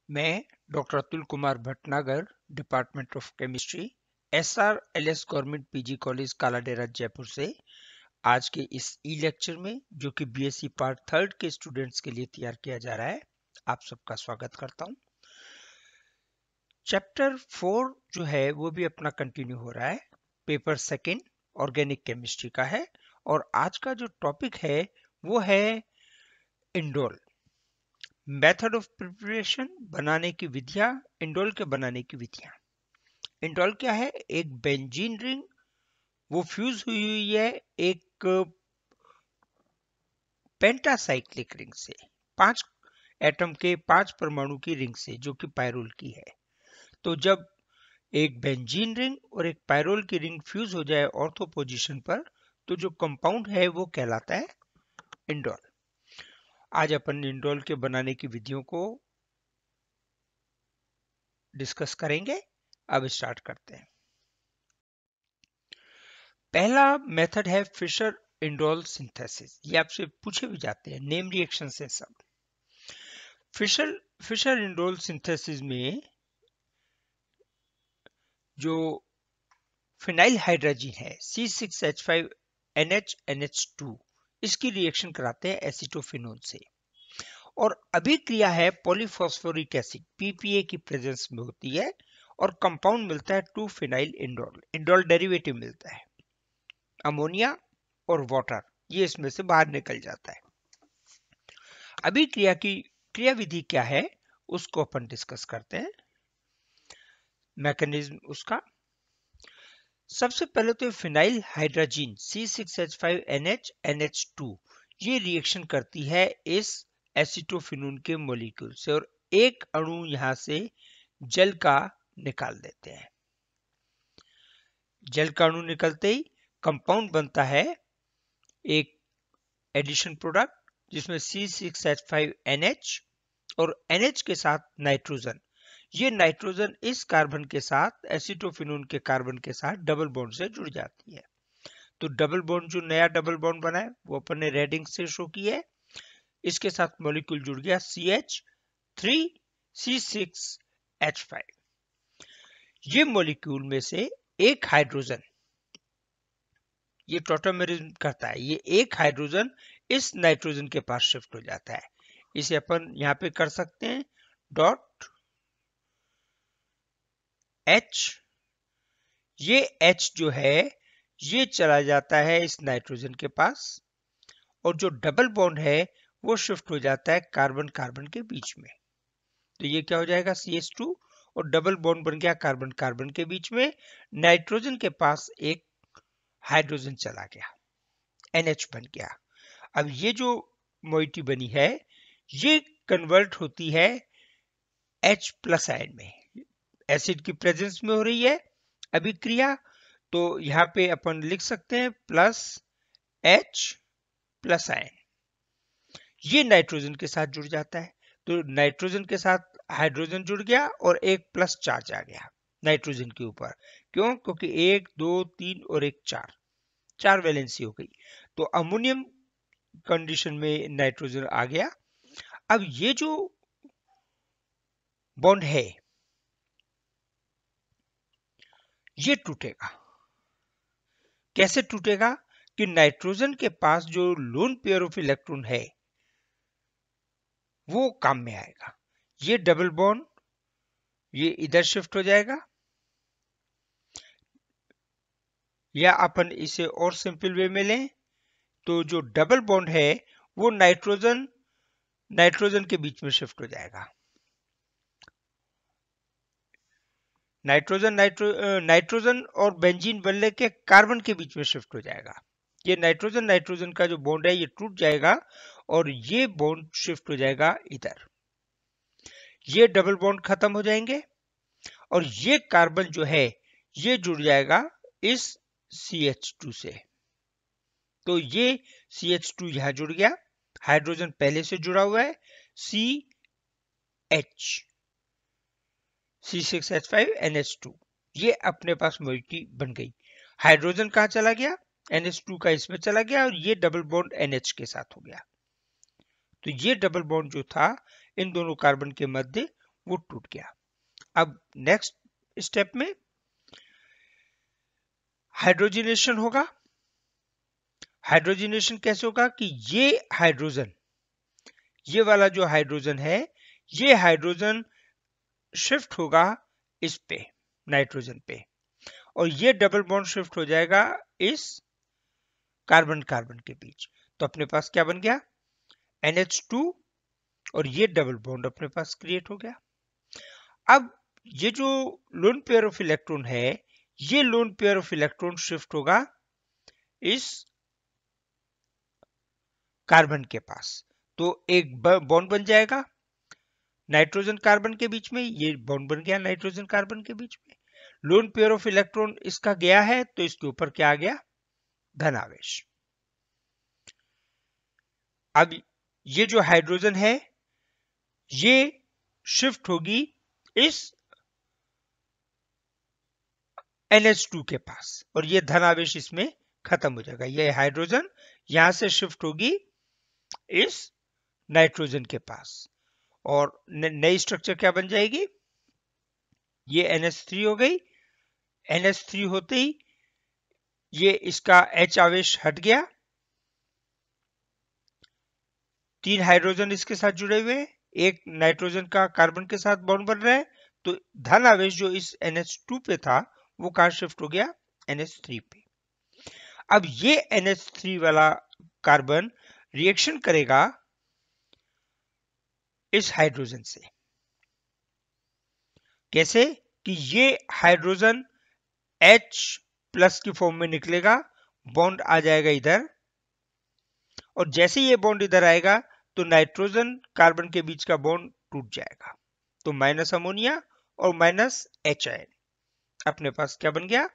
मैं doctor Atul Kumar Bhatnagar, department of chemistry, SRLS government PG college Kaladera Jaipur से आज के इस ई लेक्चर में, जो कि बीएससी पार्ट थर्ड के स्टूडेंट्स के लिए तैयार किया जा रहा है, आप सबका स्वागत करता हूं। चैप्टर 4 जो है वो भी अपना कंटिन्यू हो रहा है। पेपर सेकेंड ऑर्गेनिक केमिस्ट्री का है और आज का जो टॉपिक है वो है इंडोल। मेथड ऑफ प्रिपरेशन, बनाने की विधियां, इंडोल के बनाने की विधियां। इंडोल क्या है? एक बेंजीन रिंग, वो फ्यूज हुई है एक पेंटासाइक्लिक रिंग से, 5 एटम के 5 परमाणु की रिंग से, जो कि पायरोल की है। तो जब एक बेंजीन रिंग और एक पायरोल की रिंग फ्यूज हो जाए ऑर्थो पोजीशन पर, तो जो कंपाउंड है वो कहलाता है इंडोल। आज अपन इंडोल के बनाने की विधियों को डिस्कस करेंगे। अब स्टार्ट करते हैं। पहला मेथड है फिशर इंडोल सिंथेसिस। ये आपसे पूछे भी जाते हैं नेम रिएक्शन से सब। फिशर इंडोल सिंथेसिस में जो फिनाइल हाइड्रोजन है C6H5NH2, इसकी रिएक्शन कराते हैं एसिटोफिनोन से, और अभिक्रिया है पॉलीफॉस्फोरिक एसिड PPA की प्रेजेंस में होती है और कंपाउंड मिलता है 2 फिनाइल इंडोल। इंडोल डेरिवेटिव मिलता है अमोनिया और वाटर, ये इसमें से बाहर निकल जाता है। अभिक्रिया की क्रिया विधि क्या है उसको अपन डिस्कस करते हैं। मैकेनिज्म उसका, सबसे पहले तो फिनाइल हाइड्रोजन C6H5NH2 ये रिएक्शन करती है इस एसिटोफिनोन के मॉलिक्यूल से और एक अणु यहां से जल का निकाल देते हैं। जल का अणु निकलते ही कंपाउंड बनता है एक एडिशन प्रोडक्ट, जिसमें C6H5NH और NH के साथ नाइट्रोजन। ये नाइट्रोजन इस कार्बन के साथ, एसिटोफिनोन के कार्बन के साथ डबल बॉन्ड से जुड़ जाती है। तो डबल बॉन्ड, जो नया डबल बॉन्ड बना है वो अपन ने रेड इंक से शो किया है। इसके साथ मॉलिक्यूल जुड़ गया CH3C6H5। ये मॉलिक्यूल में से एक हाइड्रोजन, ये टॉटोमेरिज्म करता है, ये एक हाइड्रोजन इस नाइट्रोजन के पास शिफ्ट हो जाता है। इसे अपन यहां पे कर सकते हैं डॉट H। ये H जो है ये चला जाता है इस नाइट्रोजन के पास, और जो डबल बॉन्ड है वो शिफ्ट हो जाता है कार्बन कार्बन के बीच में। तो ये क्या हो जाएगा CH2, और डबल बॉन्ड बन गया कार्बन कार्बन के बीच में। नाइट्रोजन के पास एक हाइड्रोजन चला गया, NH बन गया। अब ये जो मोइटी बनी है ये कन्वर्ट होती है H प्लस आयन में, एसिड की प्रेजेंस में हो रही है अभिक्रिया। तो यहां पे अपन लिख सकते हैं प्लस H प्लस आयन, ये नाइट्रोजन के साथ जुड़ जाता है। तो नाइट्रोजन के साथ हाइड्रोजन जुड़ गया और एक प्लस चार्ज आ गया नाइट्रोजन के ऊपर। क्यों? क्योंकि 1 2 3 और 1 4 वैलेंसी हो गई। तो अमोनियम कंडीशन में नाइट्रोजन आ गया। अब ये जो बॉन्ड है ये टूटेगा। कैसे टूटेगा? कि नाइट्रोजन के पास जो लोन पेयर ऑफ इलेक्ट्रॉन है वो काम में आएगा। ये डबल बॉन्ड ये इधर शिफ्ट हो जाएगा, या अपन इसे और सिंपल वे में लें तो जो डबल बॉन्ड है वो नाइट्रोजन के बीच में शिफ्ट हो जाएगा। नाइट्रोजन और बेंजीन बनने के कार्बन के बीच में शिफ्ट हो जाएगा। ये नाइट्रोजन का जो बॉन्ड है ये टूट जाएगा और ये बॉन्ड शिफ्ट हो जाएगा इधर। ये डबल बॉन्ड खत्म हो जाएंगे और ये कार्बन जो है ये जुड़ जाएगा इस CH2 से। तो ये CH2 यहां जुड़ गया, हाइड्रोजन पहले से जुड़ा हुआ है CH, C6H5NH2, ये अपने पास मोइटी बन गई। हाइड्रोजन कहां चला गया? NH2 का इसमें चला गया और ये डबल बॉन्ड NH के साथ हो गया। तो ये डबल बॉन्ड जो था इन दोनों कार्बन के मध्य वो टूट गया। अब नेक्स्ट स्टेप में हाइड्रोजनेशन होगा। हाइड्रोजनेशन कैसे होगा कि ये हाइड्रोजन, ये वाला जो हाइड्रोजन है, ये हाइड्रोजन शिफ्ट होगा इस पे, नाइट्रोजन पे, और ये डबल बॉन्ड शिफ्ट हो जाएगा इस कार्बन कार्बन के बीच। तो अपने पास क्या बन गया, NH2, और ये डबल बॉन्ड अपने पास क्रिएट हो गया। अब ये जो लोन पेयर ऑफ इलेक्ट्रॉन है, ये lone pair of electron shift होगा इस कार्बन के पास। तो एक बॉन्ड बन जाएगा नाइट्रोजन कार्बन के बीच में, ये बॉन्ड बन गया नाइट्रोजन कार्बन के बीच में। लोन पेयर ऑफ इलेक्ट्रॉन इसका गया है, तो इसके ऊपर क्या आ गया, धन आवेश। अब ये जो हाइड्रोजन है, ये शिफ्ट होगी इस NH2 के पास, और ये धन आवेश इसमें खत्म हो जाएगा। ये हाइड्रोजन यहां से शिफ्ट होगी इस नाइट्रोजन के पास, और नई स्ट्रक्चर क्या बन जाएगी, ये NH3 हो गई। NH3 होते ही ये इसका H आवेश हट गया, 3 हाइड्रोजन इसके साथ जुड़े हुए, एक नाइट्रोजन का कार्बन के साथ बॉन्ड बन रहा है, तो धन आवेश जो इस NH2 पे था वो कहां शिफ्ट हो गया, NH3 पे। अब ये NH3 वाला कार्बन रिएक्शन करेगा इस हाइड्रोजन से। कैसे कि ये हाइड्रोजन H प्लस की फॉर्म में निकलेगा, बॉन्ड आ जाएगा इधर, और जैसे ये बॉन्ड इधर आएगा तो नाइट्रोजन कार्बन के बीच का बॉन्ड टूट जाएगा। तो माइनस अमोनिया और माइनस HN, अपने पास क्या बन गया,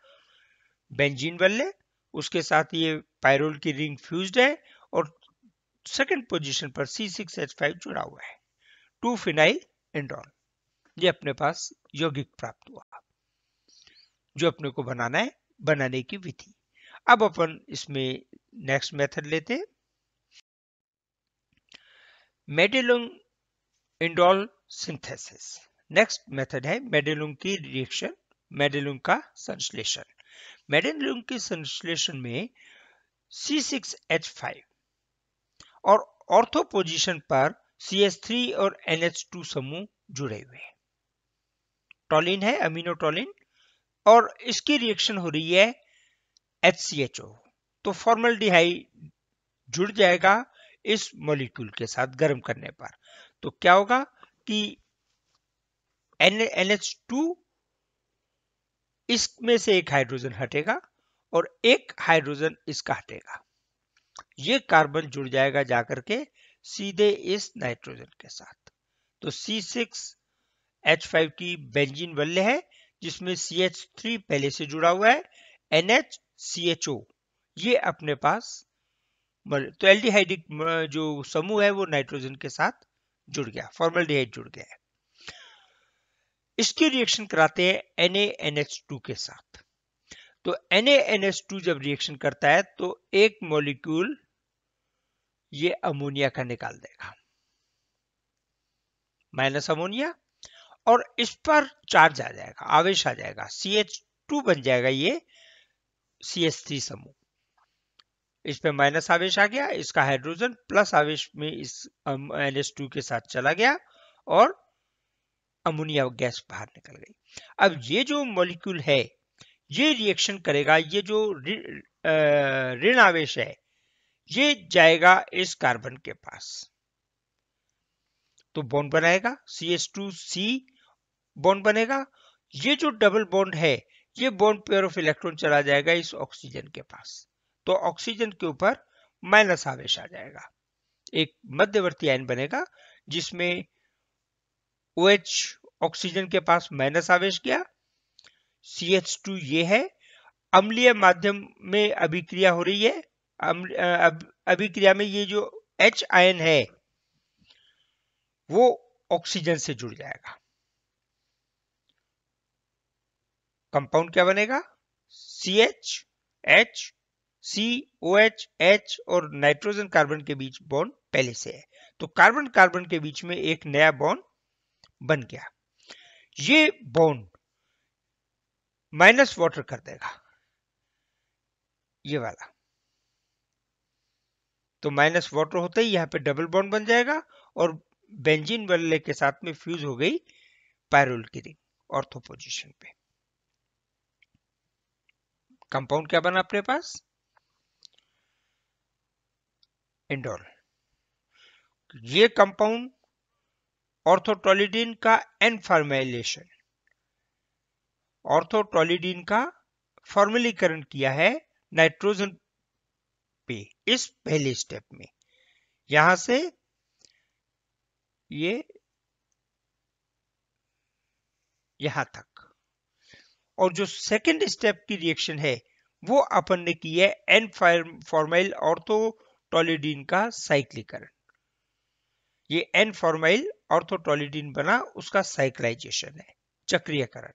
बेंजीन बल्ले, उसके साथ ये पायरोल की रिंग फ्यूज्ड है, और सेकंड पोजीशन पर C6H5 जुड़ा हुआ है, 2 फिनाइल इंडोल। ये अपने पास यौगिक प्राप्त हुआ, जो अपने को बनाना है, बनाने की विधि। अब अपन इसमें नेक्स्ट मेथड लेते हैं, मेडेलुंग इंडोल सिंथेसिस। नेक्स्ट मेथड है मेडेलुंग की रिएक्शन, मेडेलुंग का संश्लेषण। मेडेलुंग के संश्लेषण में C6H5 और ऑर्थो पोजीशन पर CH3 और NH2 समूह जुड़े हुए हैं। टॉलिन है, अमीनो टॉलिन, और इसकी रिएक्शन हो रही है HCHO, तो फॉर्मल्डिहाइड जुड़ जाएगा इस मॉलिक्यूल के साथ गर्म करने पर। तो क्या होगा कि NH2, इसमें से एक हाइड्रोजन हटेगा और एक हाइड्रोजन इसका हटेगा, ये कार्बन जुड़ जाएगा जाकर के सीधे इस नाइट्रोजन के साथ। तो C6H5 की बेंजीन वल्य है, जिसमें CH3 पहले से जुड़ा हुआ है, NHCHO ये अपने पास, तो एल्डिहाइडिक जो समूह है वो नाइट्रोजन के साथ जुड़ गया, फॉर्मल्डिहाइड जुड़ गया है। इसकी रिएक्शन कराते हैं NaNH2 के साथ। तो NaNH2 जब रिएक्शन करता है तो एक मॉलिक्यूल ये अमोनिया का निकाल देगा, माइनस अमोनिया, और इस पर चार्ज आ जाएगा, आवेश आ जाएगा, CH2 बन जाएगा ये CH3 समूह। इस पे माइनस आवेश आ गया, इसका हाइड्रोजन प्लस आवेश में इस NH2 के साथ चला गया, और अमोनिया गैस बाहर निकल गई। अब ये जो मॉलिक्यूल है ये रिएक्शन करेगा, ये जो ऋण आवेश है ये जाएगा इस कार्बन के पास, तो बॉन्ड बनाएगा, CH2C बॉन्ड बनेगा। ये जो डबल बॉन्ड है, ये बॉन्ड पेयर ऑफ इलेक्ट्रॉन चला जाएगा इस ऑक्सीजन के पास, तो ऑक्सीजन के ऊपर माइनस आवेश आ जाएगा, एक मध्यवर्ती आयन बनेगा जिसमें OH ऑक्सीजन के पास माइनस आवेश गया, CH2 ये है, अम्लीय माध्यम में अभिक्रिया हो रही है, अभिक्रिया में ये जो H आयन है वो ऑक्सीजन से जुड़ जाएगा, कंपाउंड क्या बनेगा, CH H C OH H, और नाइट्रोजन कार्बन के बीच बॉन्ड पहले से है, तो कार्बन कार्बन के बीच में एक नया बॉन्ड बन गया। ये बॉन्ड माइनस वाटर कर देगा, ये वाला। तो माइनस वाटर होते ही यहां पे डबल बॉन्ड बन जाएगा और बेंजीन वाले के साथ में फ्यूज हो गई पायरोल की रिंग ऑर्थो पोजीशन पे। कंपाउंड क्या बना अपने पास? इंडोल। ये कंपाउंड ऑर्थोटोलिडीन का एन फॉर्मेलेशन, ऑर्थोटोलिडीन का फॉर्मलीकरण किया है नाइट्रोजन पे इस पहले स्टेप में, यहां से ये यहां तक। और जो सेकंड स्टेप की रिएक्शन है वो अपन ने की है एन फॉर्माइल ऑर्थोटोलिडीन का साइक्लीकरण। ये एन फॉर्माइल ऑर्थोटोलिडीन बना, उसका साइक्लाइजेशन है, चक्रीयकरण।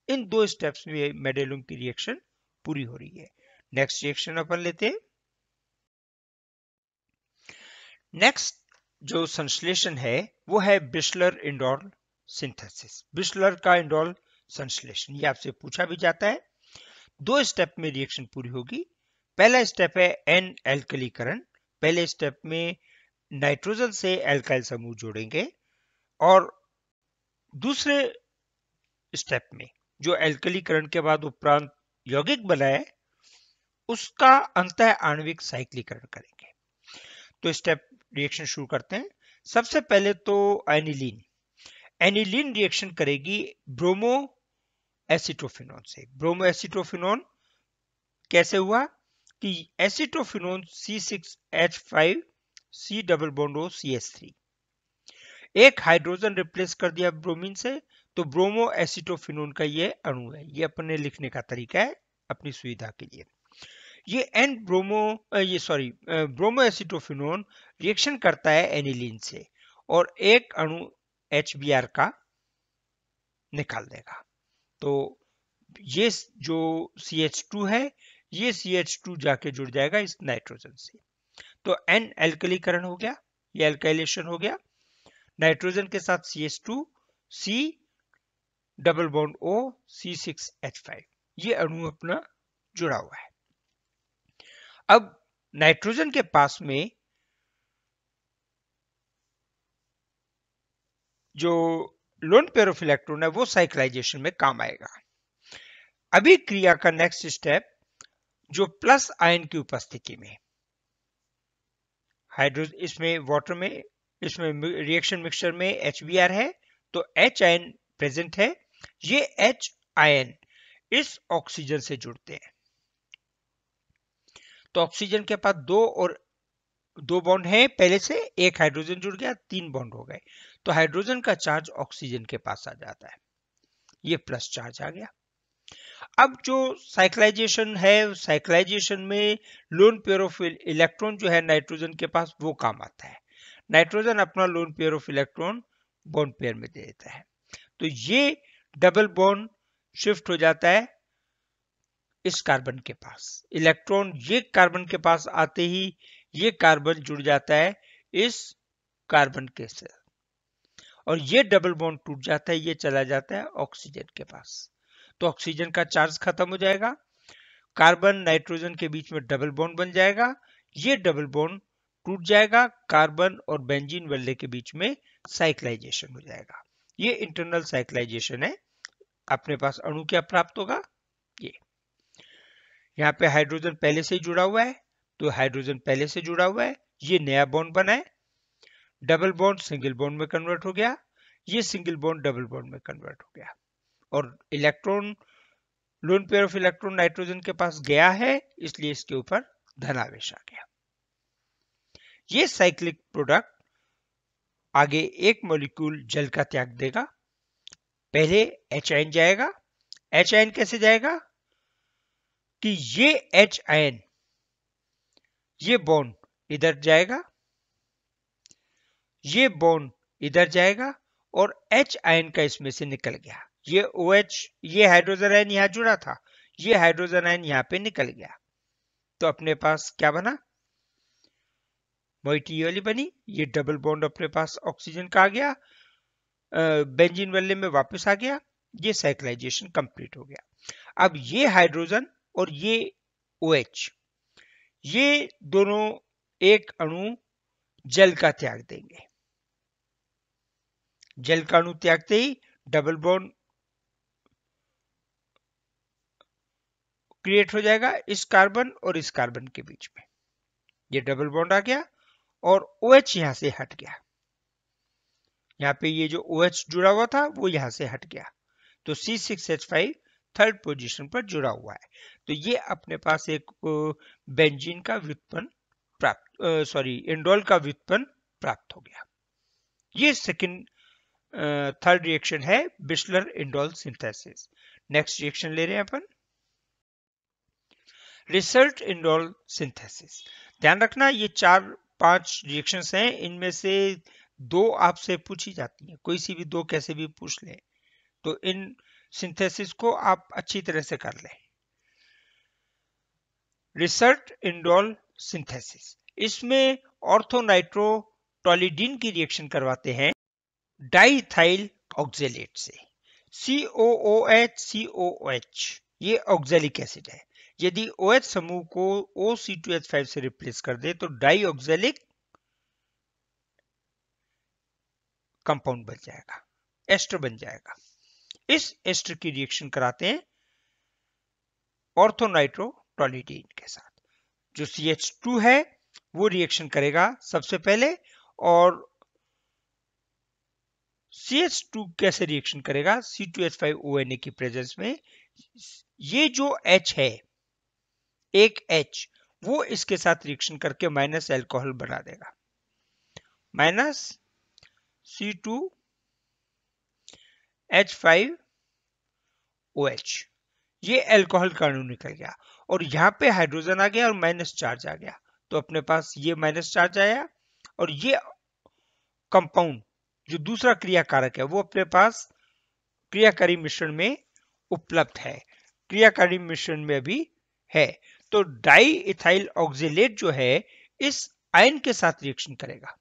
इन दो स्टेप्स में मेडेलुम की रिएक्शन पूरी हो रही है। नेक्स्ट रिएक्शन अपन लेते हैं। नेक्स्ट जो संश्लेषण है वो है बिस्लर इंडोल सिंथेसिस। बिस्लर का इंडोल संश्लेषण, ये आपसे पूछा भी जाता है। दो स्टेप में रिएक्शन पूरी होगी। पहला स्टेप है एन एल्कलीकरण। पहले स्टेप में नाइट्रोजन से एल्काइल समूह जोड़ेंगे और दूसरे स्टेप में जो एल्कलीकरण के बाद उपरांत यौगिक बना है उसका अंतः आणविक साइक्लीकरण करेंगे। तो स्टेप रिएक्शन शुरू करते हैं। सबसे पहले तो एनिलीन, एनिलीन रिएक्शन करेगी ब्रोमो एसिटोफिनोन से। ब्रोमो एसिटोफिनोन कैसे हुआ कि acetophenone C6H5 C double bond O CH3, एक हाइड्रोजन रिप्लेस कर दिया ब्रोमीन से, तो ब्रोमो एसिटोफिनोन का ये अणु है। ये अपन ने लिखने का तरीका है अपनी सुविधा के लिए। ये N bromo bromo acetophenone reaction करता है एनिलीन से और एक अणु HBr का निकाल देगा। तो ये जो CH2 है, ये CH2 जाके जुड़ जाएगा इस नाइट्रोजन से। तो एन एल्कलीकरण हो गया, ये एल्काइलेशन हो गया। नाइट्रोजन के साथ CH2 C double bond O C6H5, ये अणु अपना जुड़ा हुआ है। अब नाइट्रोजन के पास में जो लोन पेयर ऑफ इलेक्ट्रॉन है वो साइक्लाइजेशन में काम आएगा। अभी क्रिया का नेक्स्ट स्टेप जो प्लस आयन की उपस्थिति में हाइड्रोजन, इसमें वाटर में, इसमें रिएक्शन मिक्सचर में HBr है तो H आयन प्रेजेंट है। ये H आयन इस ऑक्सीजन से जुड़ते हैं। तो ऑक्सीजन के पास दो बॉन्ड है पहले से, एक हाइड्रोजन जुड़ गया, 3 बॉन्ड हो गए। तो हाइड्रोजन का चार्ज ऑक्सीजन के पास आ जाता है, ये प्लस चार्ज आ गया। अब जो साइक्लाइजेशन है, साइक्लाइजेशन में लोन पेयर ऑफ इलेक्ट्रॉन जो है नाइट्रोजन के पास वो काम आता है। नाइट्रोजन अपना lone pair of electron bond pair में दे देता है, तो ये डबल बॉन्ड शिफ्ट हो जाता है इस कार्बन के पास। इलेक्ट्रॉन ये कार्बन के पास आते ही ये कार्बन जुड़ जाता है इस कार्बन के साथ और ये डबल बॉन्ड टूट जाता है, ये चला जाता है ऑक्सीजन के पास। तो ऑक्सीजन का चार्ज खत्म हो जाएगा, कार्बन नाइट्रोजन के बीच में डबल बॉन्ड बन जाएगा, ये डबल बॉन्ड टूट जाएगा, कार्बन और बेंजीन वल्ले के बीच में साइक्लाइजेशन हो जाएगा। ये इंटरनल साइक्लाइजेशन है। अपने पास अणु क्या प्राप्त होगा, ये यहाँ पे हाइड्रोजन पहले से ही जुड़ा हुआ है, तो हाइड्रोजन पहले से जुड़ा हुआ है, ये नया बॉन्ड बना है, डबल बॉन्ड सिंगल बॉन्ड में कन्वर्ट हो गया, ये सिंगल बॉन्ड डबल बॉन्ड में कन्वर्ट हो गया और electron, lone pair of electron nitrogen के पास गया है, इसलिए इसके ऊपर धनावेश आ गया। ये साइक्लिक प्रोडक्ट आगे एक मॉलिक्यूल जल का त्याग देगा। पहले H आयन जाएगा। H आयन कैसे जाएगा कि ये H आयन, ये बॉन्ड इधर जाएगा, ये बॉन्ड इधर जाएगा और H आयन का इसमें से निकल गया। ये OH, ये हाइड्रोजन आयन यहां जुड़ा था, ये हाइड्रोजन आयन यहां पे निकल गया। तो अपने पास क्या बना, मोइटी वाली बनी, ये डबल बॉन्ड अपने पास ऑक्सीजन का आ गया, बेंजीन वाले में वापस आ गया, ये साइक्लाइजेशन कंप्लीट हो गया। अब ये हाइड्रोजन और ये OH, ये दोनों एक अणु जल का त्याग देंगे। जल का अणु त्यागते ही डबल बॉन्ड क्रिएट हो जाएगा इस कार्बन और इस कार्बन के बीच में। ये डबल बॉन्ड आ गया और OH यहां से हट गया। यहाँ पे ये जो OH जुड़ा हुआ था वो यहां से हट गया, तो C6H5 थर्ड पोजीशन पर जुड़ा हुआ है। तो ये अपने पास एक बेंजीन का व्युत्पन्न प्राप्त, इंडोल का व्युत्पन्न प्राप्त हो गया। ये सेकंड थर्ड रिएक्शन है बिस्लर इंडोल सिंथेसिस। नेक्स्ट रिएक्शन ले रहे हैं अपन रिसल्ट इंडोल सिंथेसिस। ध्यान रखना ये 4-5 रिएक्शंस हैं, इनमें से 2 आपसे पूछी जाती हैं, कोई सी भी 2 कैसे भी पूछ ले, तो इन सिंथेसिस को आप अच्छी तरह से कर लें। रिसल्ट इंडोल सिंथेसिस, इसमें ऑर्थोनाइट्रोटोलिडीन की रिएक्शन करवाते हैं डाइइथाइल ऑक्जेलेट से। COOH COOH ये ऑक्जेलिक एसिड है। यदि OH समूह को OC2H5 से रिप्लेस कर दे तो डाई ऑक्जेलिक कंपाउंड बन जाएगा, एस्टर बन जाएगा। इस एस्टर की रिएक्शन कराते हैं ऑर्थोनाइट्रोटोलिडीन के साथ। जो CH2 है वो रिएक्शन करेगा सबसे पहले, और CH2 कैसे रिएक्शन करेगा C2H5ONA की प्रेजेंस में। ये जो H है, एक H, वो इसके साथ रिएक्शन करके माइनस एल्कोहल बना देगा, माइनस C2H5OH। ये एल्कोहल का अणु निकल गया और यहाँ पे हाइड्रोजन आ गया और माइनस चार्ज आ गया, तो अपने पास ये माइनस चार्ज आया और ये कंपाउंड जो दूसरा क्रियाकारक है वो अपने पास क्रियाकारी मिश्रण में उपलब्ध है, क्रियाकारी मिश्रण में भी है। तो डाई इथाइल ऑक्जेलेट जो है इस आयन के साथ रिएक्शन करेगा।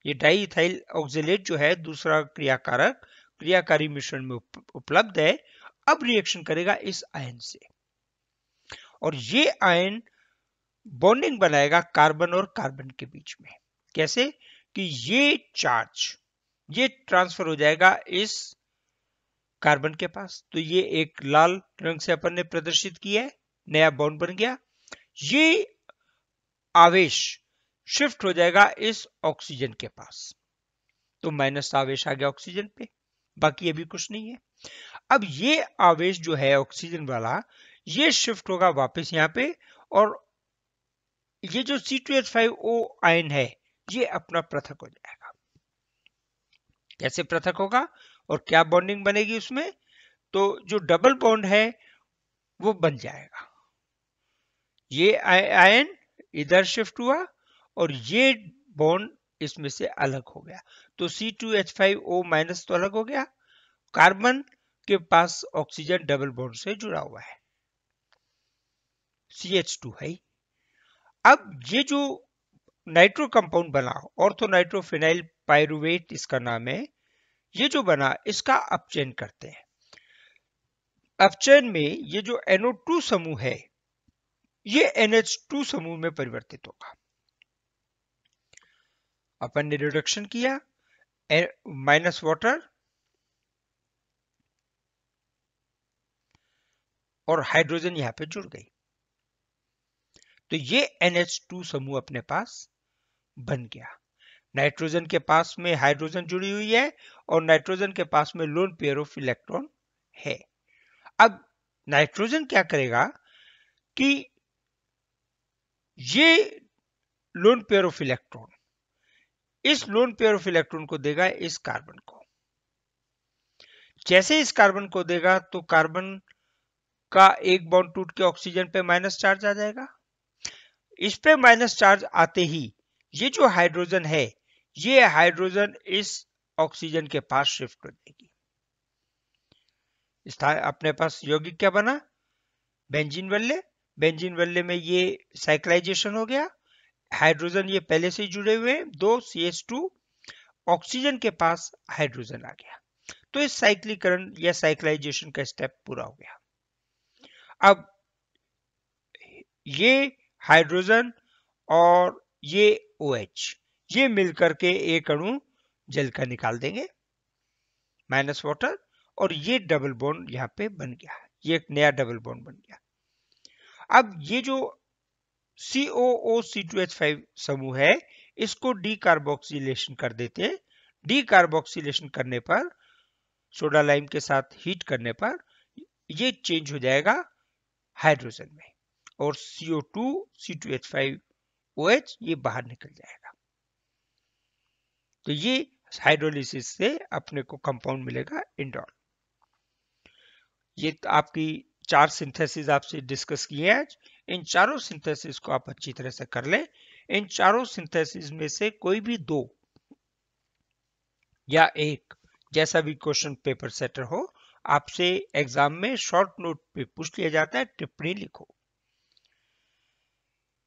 ये डाई इथाइल ऑक्जेलेट जो है दूसरा क्रियाकारक क्रियाकारी मिश्रण में उपलब्ध है, अब रिएक्शन करेगा इस आयन से, और ये आयन बॉन्डिंग बनाएगा कार्बन और कार्बन के बीच में। कैसे कि ये चार्ज ये ट्रांसफर हो जाएगा इस कार्बन के पास, तो ये एक लाल रंग से अपन ने प्रदर्शित किया है, नया बॉन्ड बन गया। ये आवेश शिफ्ट हो जाएगा इस ऑक्सीजन के पास, तो माइनस आवेश आ गया ऑक्सीजन पे, बाकी अभी कुछ नहीं है। अब ये आवेश जो है ऑक्सीजन वाला ये शिफ्ट होगा वापस यहाँ पे, और ये जो C2H5O आयन है ये अपना पृथक हो जाएगा। कैसे पृथक होगा और क्या बॉन्डिंग बनेगी उसमें, तो जो डबल बॉन्ड है वो बन जाएगा। ये आयन इधर शिफ्ट हुआ और ये बॉन्ड इसमें से अलग हो गया, तो C2H5O- तो अलग हो गया, कार्बन के पास ऑक्सीजन डबल बॉन्ड से जुड़ा हुआ है, CH2 है। अब ये जो नाइट्रो कंपाउंड बना ऑर्थोनाइट्रोफिनाइल पाइरुवेट इसका नाम है, ये जो बना इसका अपचयन करते हैं। अपचयन में ये जो NO2 समूह है ये NH2 समूह में परिवर्तित होगा। अपन ने रिडक्शन किया, माइनस वाटर और हाइड्रोजन यहां पे जुड़ गई, तो ये NH2 समूह अपने पास बन गया। नाइट्रोजन के पास में हाइड्रोजन जुड़ी हुई है और नाइट्रोजन के पास में लोन पेयर ऑफ इलेक्ट्रॉन है। अब नाइट्रोजन क्या करेगा कि ये लोन पेयर ऑफ इलेक्ट्रॉन इस लोन पेयर ऑफ इलेक्ट्रॉन को देगा इस कार्बन को। जैसे इस कार्बन को देगा तो कार्बन का एक बॉन्ड टूट के ऑक्सीजन पे माइनस चार्ज आ जाएगा। इस पे माइनस चार्ज आते ही ये जो हाइड्रोजन है ये हाइड्रोजन इस ऑक्सीजन के पास शिफ्ट हो जाएगी। अपने पास यौगिक क्या बना, बेंजीन वल्ले। बेंजीन वल्ले में ये साइक्लाइजेशन हो गया, हाइड्रोजन ये पहले से ही जुड़े हुए हैं, 2 CH2 ऑक्सीजन के पास हाइड्रोजन आ गया। तो इस साइक्लीकरण या साइक्लाइजेशन का स्टेप पूरा हो गया। अब ये हाइड्रोजन और ये OH ये मिलकर के एक अणु जल का निकाल देंगे माइनस वाटर, और ये डबल बॉन्ड यहाँ पे बन गया, ये एक नया डबल बॉन्ड बन गया। अब ये जो COOC2H5 समूह है इसको डीकार्बोक्सिलेशन कर देते हैं। डीकार्बोक्सिलेशन करने पर सोडा लाइम के साथ हीट करने पर ये चेंज हो जाएगा हाइड्रोजन में, और CO2 C2H5OH ये बाहर निकल जाएगा। तो ये हाइड्रोलिसिस से अपने को कंपाउंड मिलेगा इंडोल। ये तो आपकी 4 सिंथेसिस आपसे डिस्कस किए हैं आज। इन चारों सिंथेसिस को आप अच्छी तरह से कर लें। इन चारों सिंथेसिस में से कोई भी 2 या 1 जैसा भी क्वेश्चन पेपर सेटर हो, आपसे एग्जाम में शॉर्ट नोट पे पूछ लिया जाता है, टिप्पणी लिखो।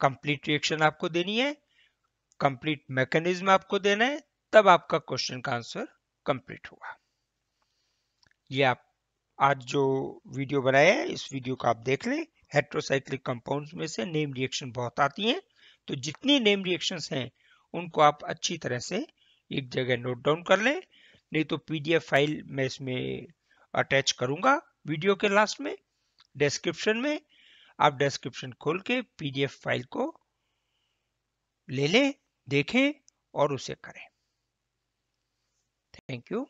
कंप्लीट रिएक्शन आपको देनी है, कंप्लीट मैकेनिज्म आपको देना है, तब आपका क्वेश्चन का आंसर कंप्लीट होगा। ये आप आज जो वीडियो बनाया है इस वीडियो को आप देख लें। हेट्रोसाइक्लिक कंपाउंड्स में से नेम रिएक्शन बहुत आती हैं, तो जितनी नेम रिएक्शंस हैं उनको आप अच्छी तरह से एक जगह नोट डाउन कर लें। नहीं तो PDF फाइल मैं इसमें अटैच करूंगा वीडियो के लास्ट में डिस्क्रिप्शन में। आप डिस्क्रिप्शन खोल के PDF फाइल को ले लें, देखें और उसे करें। Thank you.